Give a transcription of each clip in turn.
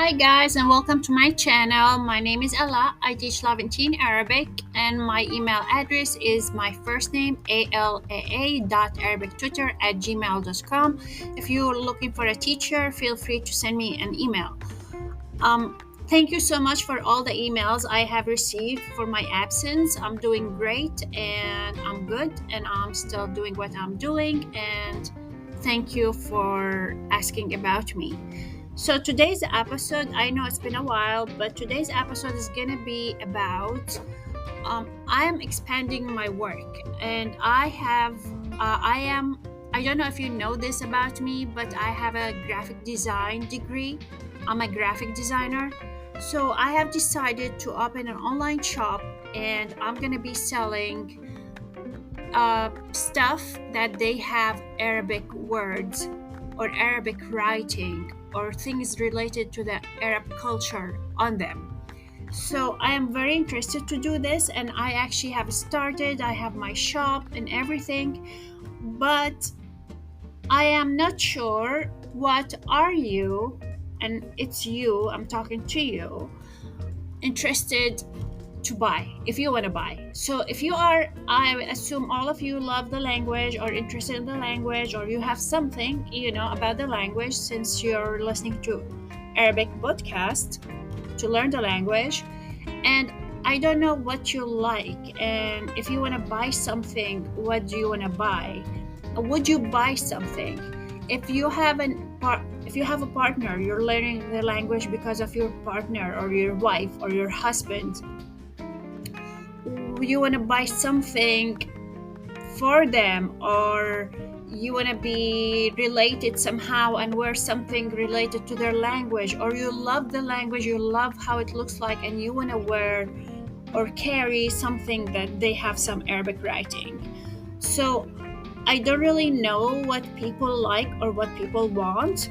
Hi guys and welcome to my channel. My name is Ella. I teach Levantine Arabic and my email address is my first name alaa.arabictutor@gmail.com. If you're looking for a teacher, feel free to send me an email. Um, Thank you so much for all the emails I have received for my absence. I'm doing great and I'm good and I'm still doing what I'm doing, and thank you for asking about me. So today's episode, I know it's been a while, but today's episode is gonna be about I am expanding my work, and I don't know if you know this about me, but I have a graphic design degree. I'm a graphic designer. So I have decided to open an online shop, and I'm gonna be selling stuff that they have Arabic words or Arabic writing or things related to the Arab culture on them. So I am very interested to do this, and I actually have started. I have my shop and everything, but I am not sure what are you, and it's you, I'm talking to you, interested to buy if you want to buy. So if you are, I assume all of you love the language or interested in the language, or you have something about the language since you're listening to Arabic podcast to learn the language. And I don't know what you like, and if you want to buy something, what do you want to buy? Would you buy something? If you have a partner, you're learning the language because of your partner or your wife or your husband, you want to buy something for them, or you want to be related somehow and wear something related to their language, or you love the language, you love how it looks like, and you want to wear or carry something that they have some Arabic writing. So I don't really know what people like or what people want.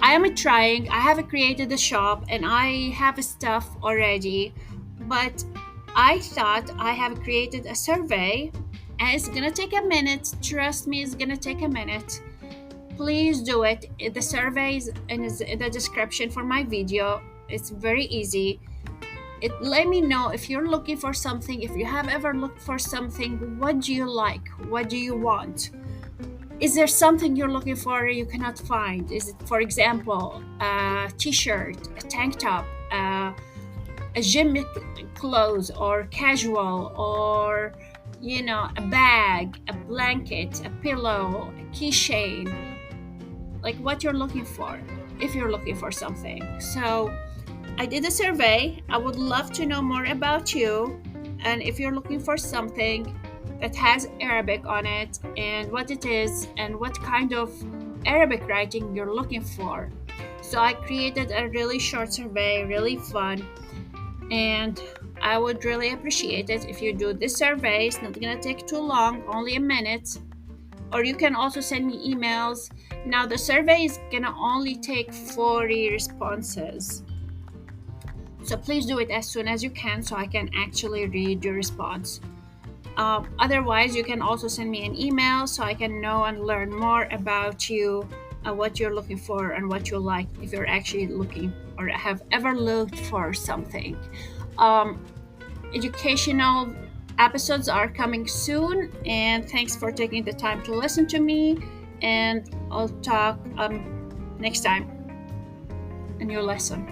I am trying. I have created a shop and I have stuff already, but I thought I have created a survey, and it's gonna take a minute. Trust me, it's gonna take a minute. Please do it. The survey is in the description for my video. It's very easy. Let me know if you're looking for something, if you have ever looked for something. What do you like? What do you want? Is there something you're looking for you cannot find? Is it, for example, a t-shirt, a tank top, a gym clothes, or casual, or a bag, a blanket, a pillow, a keychain, like what you're looking for, if you're looking for something. So I did a survey. I would love to know more about you, and if you're looking for something that has Arabic on it, and what it is, and what kind of Arabic writing you're looking for. So I created a really short survey, really fun, and I would really appreciate it if you do this survey. It's not gonna take too long, only a minute. Or you can also send me emails. Now the survey is gonna only take 40 responses. So please do it as soon as you can so I can actually read your response. Otherwise, you can also send me an email so I can know and learn more about you, what you're looking for, and what you like, if you're actually looking or have ever looked for something. Educational episodes are coming soon, and thanks for taking the time to listen to me, and I'll talk next time in your lesson.